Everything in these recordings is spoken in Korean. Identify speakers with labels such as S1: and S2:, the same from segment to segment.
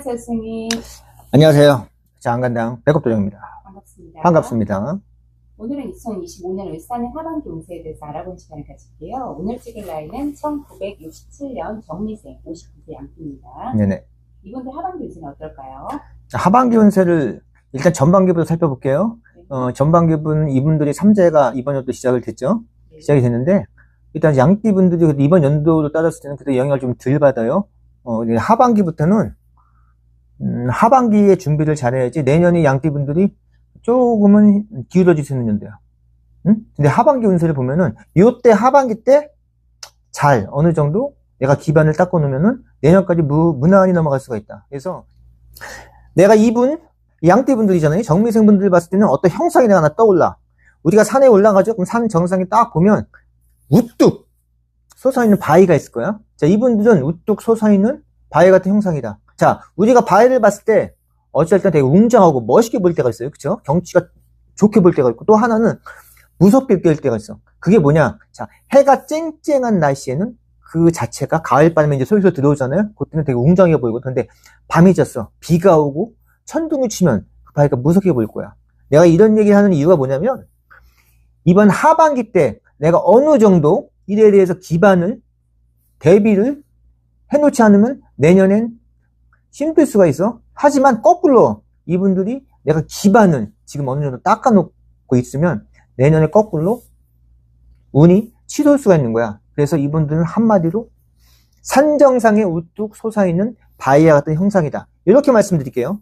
S1: 안녕하세요, 선생님.
S2: 안녕하세요. 장안간당 백업도정입니다.
S1: 반갑습니다.
S2: 반갑습니다.
S1: 오늘은 2025년 울산의 하반기 운세에 대해서 알아보는 시간을 가질게요. 오늘 찍을 나이는 1967년 정미생 59세 양띠입니다.
S2: 네네.
S1: 이분들 하반기 운세는 어떨까요?
S2: 하반기 운세를 일단 전반기부터 살펴볼게요. 전반기분 이분들이 3재가 이번 연도 시작을 됐죠.
S1: 네.
S2: 시작이 됐는데 일단 양띠분들이 이번 연도로 따졌을 때는 그때 영향을 좀 덜 받아요. 하반기부터는 하반기에 준비를 잘해야지 내년에 양띠분들이 조금은 기울어지시는 연도야. 근데 하반기 운세를 보면은 요때 하반기 때 잘 어느 정도 내가 기반을 닦고 놓으면은 내년까지 무난히 넘어갈 수가 있다. 그래서 내가 이분 양띠분들이잖아요. 정미생분들 봤을 때는 어떤 형상이 하나 떠올라. 우리가 산에 올라가죠. 그럼 산 정상에 딱 보면 우뚝 솟아있는 바위가 있을 거야. 자, 이분들은 우뚝 솟아있는 바위 같은 형상이다. 자, 우리가 바위를 봤을 때 어쩔 때 되게 웅장하고 멋있게 보일 때가 있어요. 그쵸? 경치가 좋게 보일 때가 있고 또 하나는 무섭게 보일 때가 있어. 그게 뭐냐? 자, 해가 쨍쨍한 날씨에는 그 자체가 가을바람이 이제 솔솔 들어오잖아요. 그때는 되게 웅장해 보이고. 근데 밤이 졌어. 비가 오고 천둥이 치면 그 바위가 무섭게 보일 거야. 내가 이런 얘기를 하는 이유가 뭐냐면 이번 하반기 때 내가 어느 정도 일에 대해서 기반을 대비를 해놓지 않으면 내년엔 힘들 수가 있어. 하지만 거꾸로 이분들이 내가 기반을 지금 어느 정도 닦아놓고 있으면 내년에 거꾸로 운이 치솟을 수가 있는 거야. 그래서 이분들은 한마디로 산정상에 우뚝 솟아있는 바위와 같은 형상이다. 이렇게 말씀드릴게요.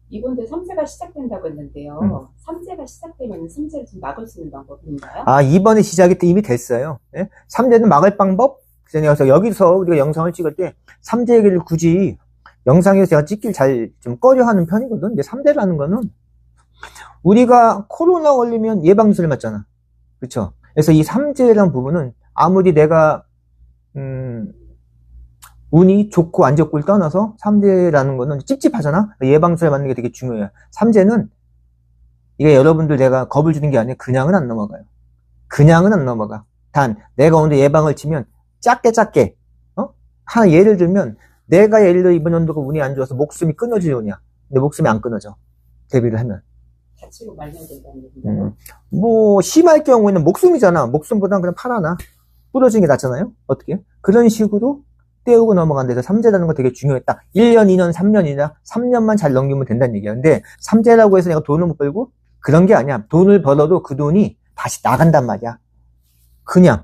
S1: 이분들 3세가 시작된다고 했는데요. 3세가 시작되면 3세를 좀 막을 수 있는 방법인가요?
S2: 아, 이번에 시작이 이미 됐어요. 예? 3세는 막을 방법? 그래서 여기서 우리가 영상을 찍을 때 3세 얘기를 굳이 영상에서 제가 찍길 잘 좀 꺼려하는 편이거든. 근데 3세라는 거는 우리가 코로나 걸리면 예방주사를 맞잖아. 그쵸? 그래서 이 3세라는 부분은 아무리 내가 운이 좋고 안 좋고를 떠나서 3세라는 거는 찝찝하잖아. 예방주사를 맞는 게 되게 중요해요. 3세는 이게 여러분들 내가 겁을 주는 게 아니라 그냥은 안 넘어가요. 그냥은 안 넘어가. 단 내가 오늘 예방을 치면 작게 하나 예를 들면 내가 예를 들어 이번 연도가 운이 안 좋아서 목숨이 끊어질 운이야. 근데 목숨이 안 끊어져. 데뷔를 하면.
S1: 다치고 말면 된다는 얘기인가요?
S2: 뭐 심할 경우에는 목숨이잖아. 목숨보단 그냥 팔 하나 부러지는 게 낫잖아요. 어떻게? 그런 식으로 떼우고 넘어간 데서 3세라는 거 되게 중요했다. 1년, 2년, 3년이나 3년만 잘 넘기면 된다는 얘기야. 근데 3세라고 해서 내가 돈을 못 벌고 그런 게 아니야. 돈을 벌어도 그 돈이 다시 나간단 말이야. 그냥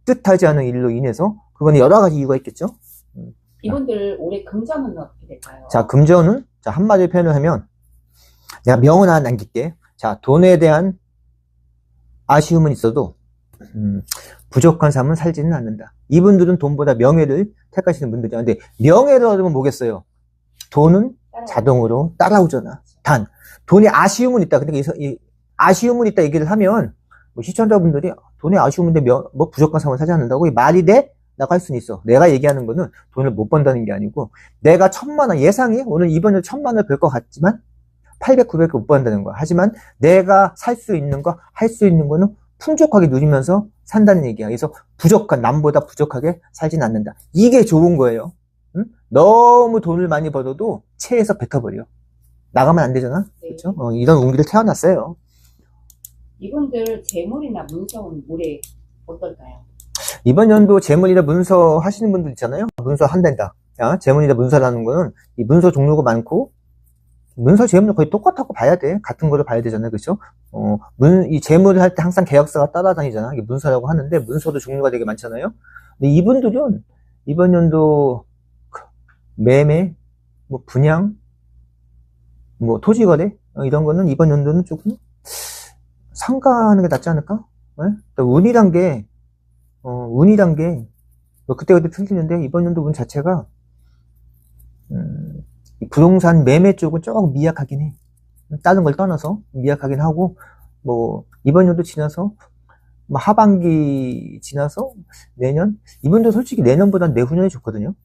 S2: 뜻하지 않은 일로 인해서 그건 여러 가지 이유가 있겠죠.
S1: 이분들 올해 금전은 어떻게 될까요?
S2: 자, 금전은 자 한마디로 표현을 하면 내가 명언 하나 남길게. 자, 돈에 대한 아쉬움은 있어도 부족한 삶은 살지는 않는다. 이분들은 돈보다 명예를 택하시는 분들이야. 근데 명예를 얻으면 뭐겠어요? 돈은 자동으로 따라오잖아. 단 돈에 아쉬움은 있다. 근데 이 아쉬움은 있다 얘기를 하면 뭐 시청자분들이 돈에 아쉬움인데 뭐 부족한 삶을 살지 않는다고 이 말이 돼? 라고 할 수는 있어. 내가 얘기하는 거는 돈을 못 번다는 게 아니고 내가 1,000만 원 예상해 오늘 이번 년 1,000만 원을 벌 것 같지만 800, 900을 못 번다는 거야. 하지만 내가 살 수 있는 거, 할 수 있는 거는 풍족하게 누리면서 산다는 얘기야. 그래서 남보다 부족하게 살진 않는다. 이게 좋은 거예요. 응? 너무 돈을 많이 벌어도 체에서 뱉어버려. 나가면 안 되잖아.
S1: 네.
S2: 그렇죠? 이런 운기를 태어났어요.
S1: 이분들 재물이나 문서는 올해 어떨까요?
S2: 이번 연도 재물이나 문서 하시는 분들 있잖아요. 문서 한댄다. 야, 재물이나 문서라는 거는 이 문서 종류가 많고 문서 재물은 거의 똑같다고 봐야 돼. 같은 거를 봐야 되잖아요. 그렇죠? 이 재물을 할 때 항상 계약서가 따라다니잖아. 이게 문서라고 하는데 문서도 종류가 되게 많잖아요. 근데 이분들은 이번 연도 매매, 뭐 분양, 뭐 토지 거래 이런 거는 이번 연도는 조금 삼가하는 게 낫지 않을까? 네? 운이란 게 뭐 그때그때 틀리는데 이번 연도 운 자체가 부동산 매매 쪽은 조금 미약하긴 해. 다른 걸 떠나서 미약하긴 하고 뭐 이번 연도 지나서 뭐 하반기 지나서 내년 이분도 솔직히 내년보다 내후년이 좋거든요.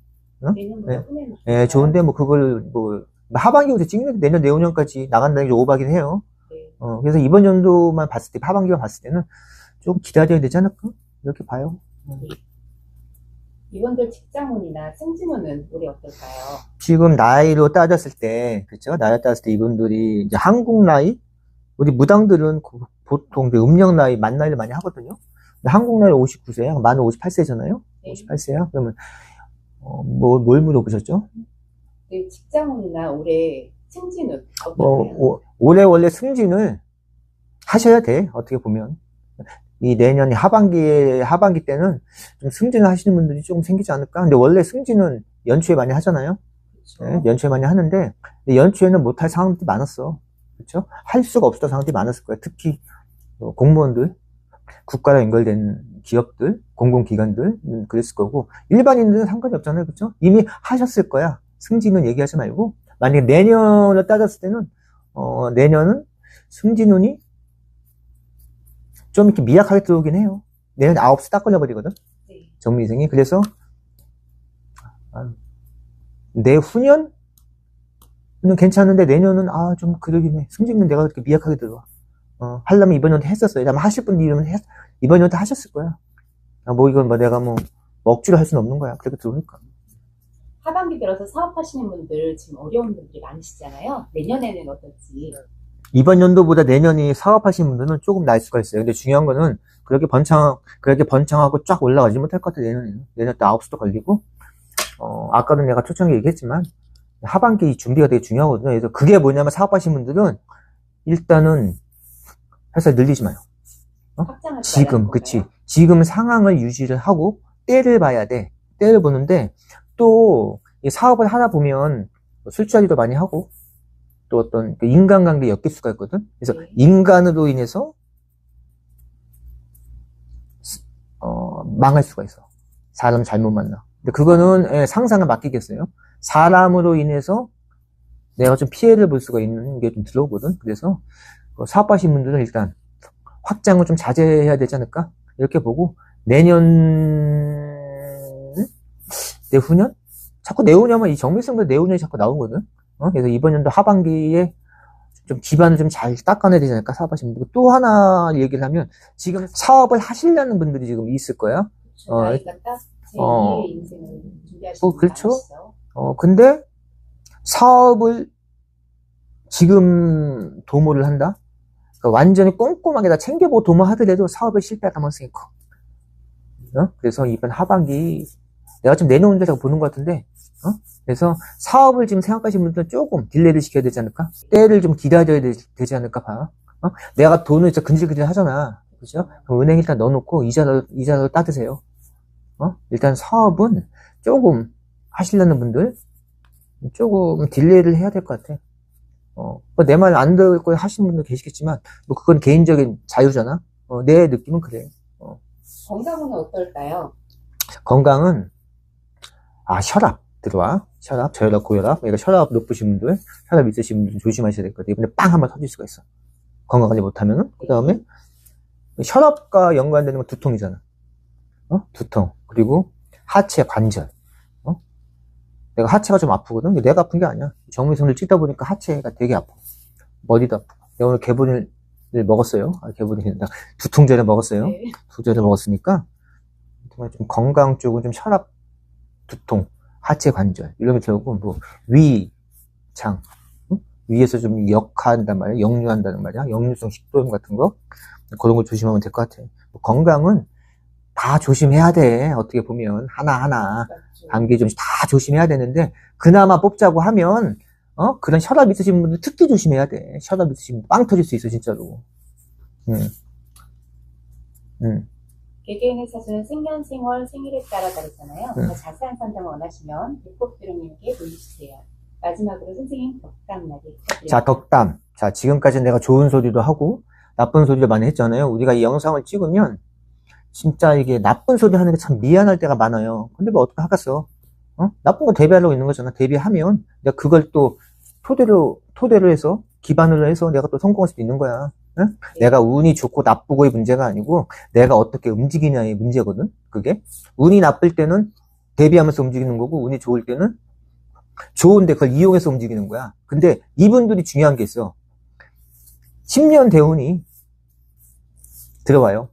S1: 내년보다 후년이
S2: 예, 좋은데 뭐 그걸 뭐 하반기부터 찍는 내년 내후년까지 나간다는 게 오바긴 해요.
S1: 네.
S2: 그래서 이번 연도만 봤을 때 하반기만 봤을 때는 좀 기다려야 되지 않을까 이렇게 봐요.
S1: 이분들 직장운이나 승진운은 올해 어떨까요?
S2: 지금 나이로 따졌을 때, 그쵸? 나이로 따졌을 때 이분들이 이제 한국 나이? 우리 무당들은 보통 이제 음력 나이, 만 나이를 많이 하거든요. 근데 한국 나이 59세야. 만은 58세잖아요?
S1: 네.
S2: 58세야? 그러면, 뭘 물어보셨죠?
S1: 네, 직장운이나 올해 승진운 어떨까요?
S2: 올해 원래 승진을 하셔야 돼. 어떻게 보면. 이 내년 하반기 때는 좀 승진을 하시는 분들이 조금 생기지 않을까? 근데 원래 승진은 연초에 많이 하잖아요?
S1: 그렇죠.
S2: 네, 연초에 많이 하는데, 연초에는 못할 상황들이 많았어. 그쵸? 할 수가 없었던 상황들이 많았을 거예요. 특히, 공무원들, 국가랑 연결된 기업들, 공공기관들, 그랬을 거고, 일반인들은 상관이 없잖아요. 그쵸? 이미 하셨을 거야. 승진은 얘기하지 말고, 만약에 내년을 따졌을 때는, 내년은 승진운이 좀 이렇게 미약하게 들어오긴 해요. 내년 9시 딱 걸려버리거든.
S1: 네.
S2: 정미생이. 그래서, 내후년은 괜찮은데, 내년은, 좀 그러긴 해. 승진은 내가 그렇게 미약하게 들어와. 하려면 이번 연도 했었어요. 아마 하실 분들이 이번 연도 하셨을 거야. 이건 내가 억지로 할 수는 없는 거야. 그렇게 들어오니까.
S1: 하반기 들어서 사업하시는 분들 지금 어려운 분들이 많으시잖아요. 내년에는 어떨지.
S2: 이번 연도보다 내년이 사업하시는 분들은 조금 날 수가 있어요. 근데 중요한 거는 그렇게 번창하고 쫙 올라가지 못할 것 같아, 내년에는. 내년 또 9시도 걸리고, 아까도 내가 초창기 얘기했지만, 하반기 준비가 되게 중요하거든요. 그래서 그게 뭐냐면 사업하시는 분들은 일단은 회사 늘리지 마요.
S1: 확장하지 말라는
S2: 그치.
S1: 건가요?
S2: 지금 상황을 유지를 하고 때를 봐야 돼. 때를 보는데 또 이 사업을 하다 보면 술자리도 많이 하고 또 어떤 인간관계에 엮일 수가 있거든. 그래서
S1: 네.
S2: 인간으로 인해서 망할 수가 있어. 사람 잘못 만나. 근데 그거는 상상을 맡기겠어요. 사람으로 인해서 내가 좀 피해를 볼 수가 있는 게 좀 들어오거든. 그래서 사업하시는 분들은 일단 확장을 좀 자제해야 되지 않을까? 이렇게 보고, 내후년? 자꾸 내후년만, 이 정밀성도 내후년이 자꾸 나오거든? 그래서 이번 연도 하반기에 좀 기반을 좀 잘 닦아내야 되지 않을까? 사업하시는 분들. 또 하나 얘기를 하면, 지금 사업을 하시려는 분들이 지금 있을 거야.
S1: 나이가 딱 제2의 인생을 준비하시는 분들
S2: 그렇죠.
S1: 많으시죠.
S2: 근데 사업을 지금 도모를 한다? 그러니까 완전히 꼼꼼하게 다 챙겨보고 도모하더라도 사업에 실패할 가능성이 커. 그래서 이번 하반기 내가 좀 내년 운대라고 보는 것 같은데, 그래서 사업을 지금 생각하시는 분들은 조금 딜레이를 시켜야 되지 않을까? 때를 좀 기다려야 되지 않을까 봐. 내가 돈을 진짜 근질근질 하잖아. 그죠? 그럼 은행 일단 넣어놓고 이자로 따드세요. 일단 사업은 조금 하시려는 분들 조금 딜레이를 해야 될 것 같아. 내 말 안 듣고 하시는 분들 계시겠지만, 그건 개인적인 자유잖아? 내 느낌은 그래.
S1: 건강은 어떨까요?
S2: 건강은, 혈압 들어와. 혈압, 저혈압, 고혈압. 그러니까 혈압 높으신 분들, 혈압 있으신 분들 조심하셔야 될 것 같아요. 근데 빵 한번 터질 수가 있어. 건강관리 못하면은. 그 다음에, 혈압과 연관되는 건 두통이잖아. 두통. 그리고 하체 관절. 내가 하체가 좀 아프거든? 근데 내가 아픈 게 아니야. 정밀선을 찍다 보니까 하체가 되게 아파. 머리도 아프고. 내가 오늘 개분을 먹었어요. 두통제를 먹었어요.
S1: 네.
S2: 두통제를 먹었으니까, 정말 좀 건강 쪽은 좀 혈압, 두통, 하체 관절, 이런 게 들어오고, 위, 장, 위에서 좀 역한단 말이야. 역류한다는 말이야. 역류성 식도염 같은 거. 그런 거 조심하면 될 것 같아. 건강은 다 조심해야 돼. 어떻게 보면. 하나하나. 단계 좀 다 조심해야 되는데, 그나마 뽑자고 하면, 그런 혈압 있으신 분들 특히 조심해야 돼. 혈압 있으신 분들 빵 터질 수 있어, 진짜로.
S1: 개개인의 사주는 생년, 생월, 생일에 따라 다르잖아요. 더 자세한 상담을 원하시면 백법드림님께 문의주세요. 마지막으로 선생님 덕담 나게 부탁드립니다.
S2: 자, 덕담. 자, 지금까지 내가 좋은 소리도 하고, 나쁜 소리도 많이 했잖아요. 우리가 이 영상을 찍으면, 진짜 이게 나쁜 소리 하는 게 참 미안할 때가 많아요. 근데 뭐 어떻게 하겠어? 나쁜 거 대비하려고 있는 거잖아. 대비하면 내가 그걸 또 토대로 해서 기반으로 해서 내가 또 성공할 수도 있는 거야. 응?
S1: 네.
S2: 내가 운이 좋고 나쁘고의 문제가 아니고 내가 어떻게 움직이냐의 문제거든. 그게 운이 나쁠 때는 대비하면서 움직이는 거고 운이 좋을 때는 좋은데 그걸 이용해서 움직이는 거야. 근데 이분들이 중요한 게 있어. 10년 대운이 들어와요.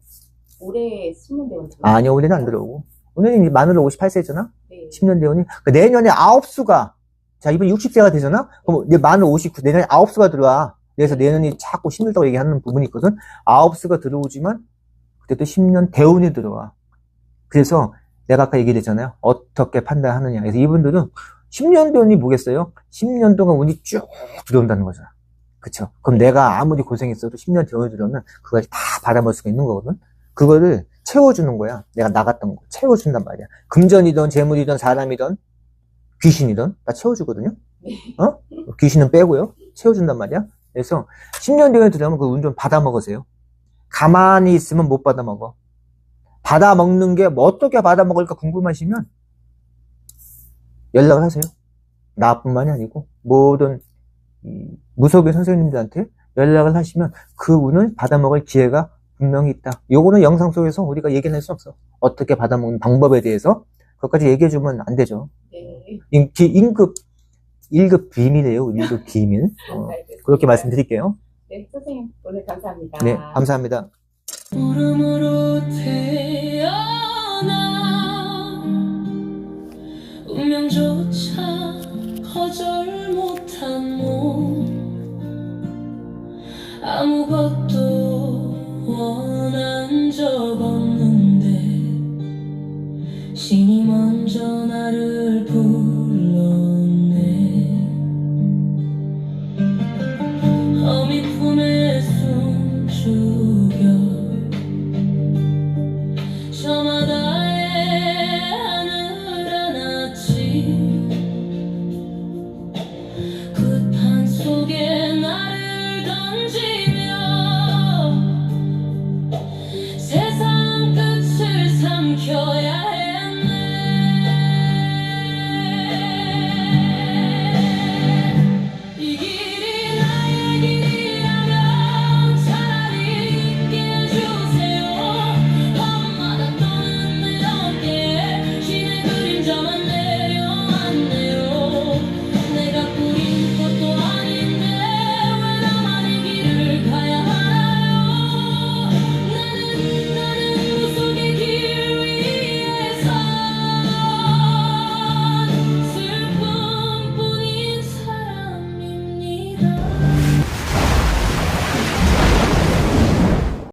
S1: 올해 10년 대운
S2: 아니요, 올해는 안 들어오고. 오늘이 만으로 58세잖아?
S1: 네.
S2: 10년 대운이. 내년에 9수가, 자, 이번 60세가 되잖아? 그럼 내 만으로 59, 내년에 9수가 들어와. 그래서 내년이 자꾸 힘들다고 얘기하는 부분이 있거든? 9수가 들어오지만, 그때도 10년 대운이 들어와. 그래서 내가 아까 얘기했잖아요. 어떻게 판단하느냐. 그래서 이분들은 10년 대운이 뭐겠어요? 10년 동안 운이 쭉 들어온다는 거잖아. 그쵸? 그럼 내가 아무리 고생했어도 10년 대운이 들어오면 그걸 다 받아먹을 수가 있는 거거든? 그거를 채워주는 거야. 내가 나갔던 거. 채워준단 말이야. 금전이든 재물이든 사람이든 귀신이든 다 채워주거든요? 어? 귀신은 빼고요. 채워준단 말이야. 그래서 10년 대운이 들어오면 그 운 좀 받아먹으세요. 가만히 있으면 못 받아먹어. 받아먹는 게 뭐 어떻게 받아먹을까 궁금하시면 연락을 하세요. 나뿐만이 아니고 모든 무속의 선생님들한테 연락을 하시면 그 운을 받아먹을 기회가 분명히 있다. 요거는 영상 속에서 우리가 얘기할 수 없어. 어떻게 받아먹는 방법에 대해서 그것까지 얘기해주면 안 되죠.
S1: 네.
S2: 1급 비밀이에요. 1급 비밀. 그렇게 말씀드릴게요.
S1: 네, 선생님 오늘 감사합니다.
S2: 네, 감사합니다.
S3: 울음으로 태어나 운명조차 거절 못한 몸 아무것도